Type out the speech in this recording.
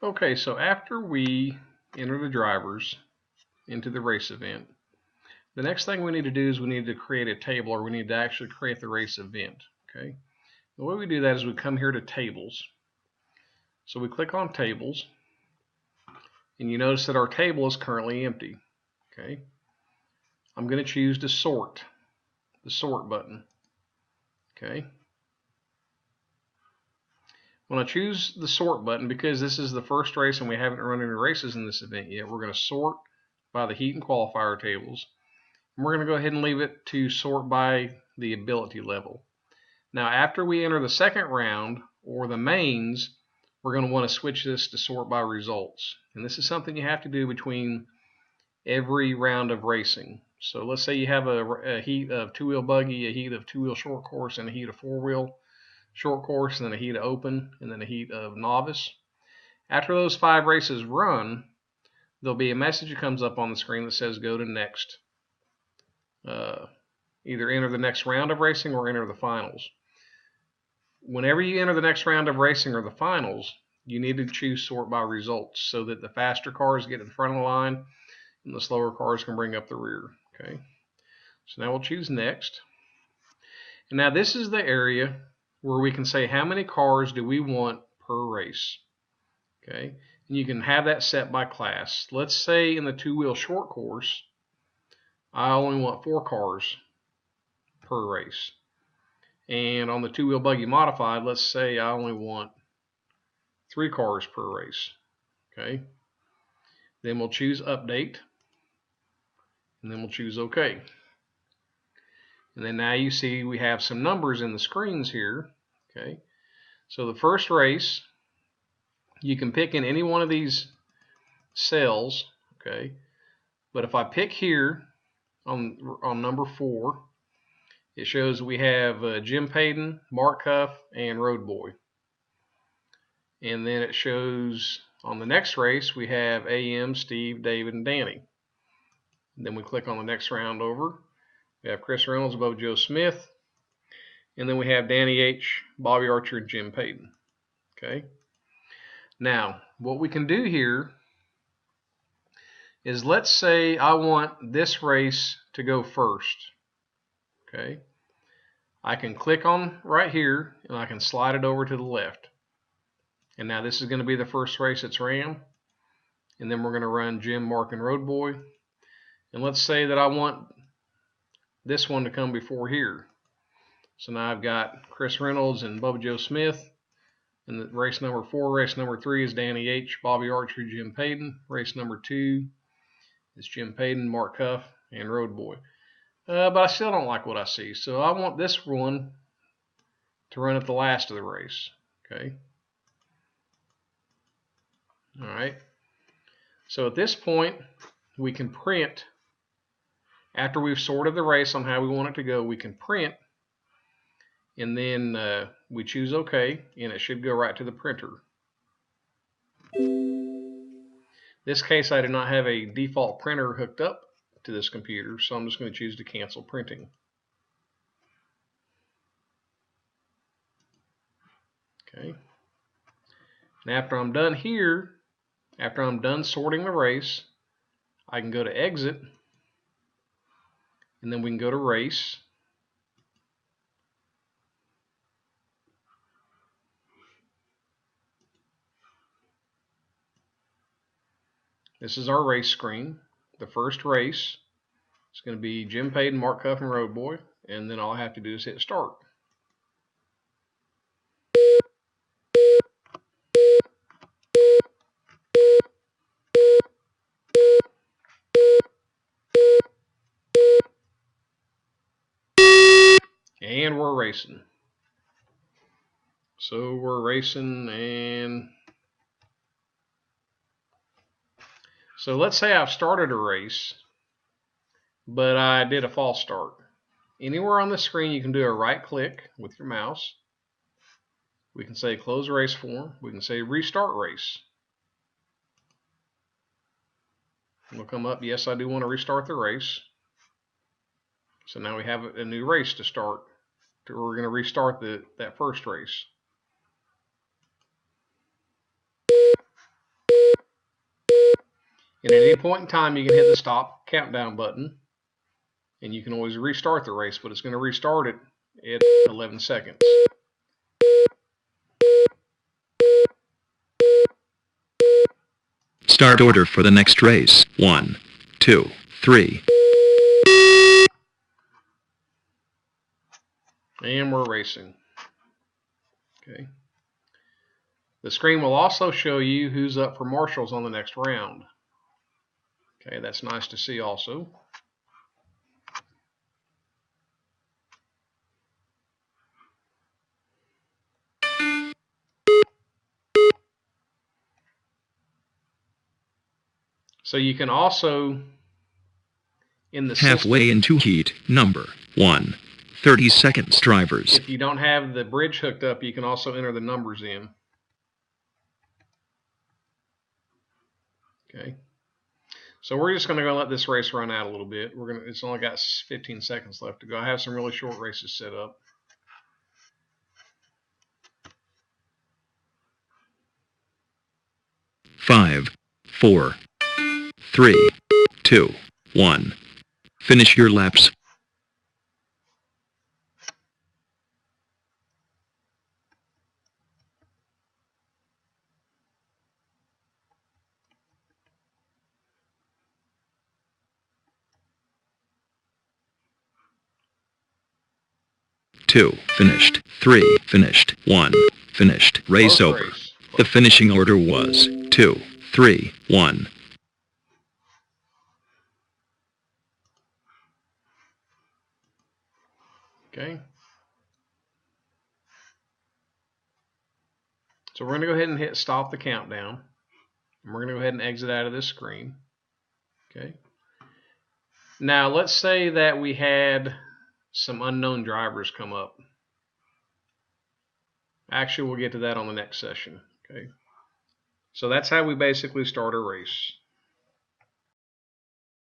Okay, so after we enter the drivers into the race event, the next thing we need to do is we need to create a table, or we need to actually create the race event. Okay, the way we do that is we come here to tables. So we click on tables, and you notice that our table is currently empty. Okay, I'm going to choose to sort, the sort button. Okay, when I choose the sort button, because this is the first race and we haven't run any races in this event yet, we're going to sort by the heat and qualifier tables. And we're going to go ahead and leave it to sort by the ability level. Now, after we enter the second round, or the mains, we're going to want to switch this to sort by results. And this is something you have to do between every round of racing. So let's say you have a heat of two-wheel buggy, a heat of two-wheel short course, and a heat of four-wheel short course, and then a heat of open, and then a heat of novice. After those 5 races run, there'll be a message that comes up on the screen that says go to next. Either enter the next round of racing or enter the finals. Whenever you enter the next round of racing or the finals, you need to choose sort by results so that the faster cars get to the front of the line and the slower cars can bring up the rear. Okay, so now we'll choose next. And now this is the area where we can say how many cars do we want per race. Okay, and you can have that set by class. Let's say in the two-wheel short course, I only want 4 cars per race. And on the two-wheel buggy modified, let's say I only want 3 cars per race. Okay, then we'll choose update, and then we'll choose OK. And then now you see we have some numbers in the screens here. Okay, so the first race, you can pick in any one of these cells. Okay, but if I pick here on number 4, it shows we have Jim Payton, Mark Cuff, and Road Boy. And then it shows on the next race we have AM, Steve, David, and Danny. And then we click on the next round over. We have Chris Reynolds above Joe Smith. And then we have Danny H., Bobby Archer, and Jim Payton. Okay. Now, what we can do here is, let's say I want this race to go first. Okay. I can click on right here and I can slide it over to the left. And now this is going to be the first race that's ran. And then we're going to run Jim, Mark, and Road Boy. And let's say that I want this one to come before here. So now I've got Chris Reynolds and Bubba Joe Smith. And the race number 4, race number 3 is Danny H., Bobby Archer, Jim Payton. Race number 2 is Jim Payton, Mark Cuff, and Road Boy. But I still don't like what I see. So I want this one to run at the last of the race. Okay. All right. So at this point, we can print. After we've sorted the race on how we want it to go, we can print. And then we choose OK, and it should go right to the printer. In this case, I do not have a default printer hooked up to this computer, so I'm just going to choose to cancel printing. Okay. And after I'm done here, after I'm done sorting the race, I can go to exit, and then we can go to race. This is our race screen. The first race is going to be Jim Payton, Mark Cuff, and Road Boy, and then all I have to do is hit start. And we're racing. So we're racing, and so let's say I've started a race, but I did a false start. Anywhere on the screen you can do a right click with your mouse. We can say close race form. We can say restart race. It'll come up, yes, I do want to restart the race. So now we have a new race to start. We're going to restart that first race. And at any point in time, you can hit the stop countdown button, and you can always restart the race, but it's going to restart it at 11 seconds. Start order for the next race. 1, 2, 3. And we're racing. Okay. The screen will also show you who's up for marshals on the next round. Okay, that's nice to see also. So you can also, in the halfway system, into heat number 1, 30 seconds drivers. If you don't have the bridge hooked up, you can also enter the numbers in. Okay. So we're just going to go let this race run out a little bit. It's only got 15 seconds left to go. I have some really short races set up. Five, 4, 3, 2, 1. Finish your laps. Two, finished. 3, finished. 1, finished. Race Close over. race. The finishing order was 2, 3, 1. Okay. So we're going to go ahead and hit stop the countdown. And we're going to go ahead and exit out of this screen. Okay. Now let's say that we had some unknown drivers come up. Actually, we'll get to that on the next session. Okay. So that's how we basically start a race.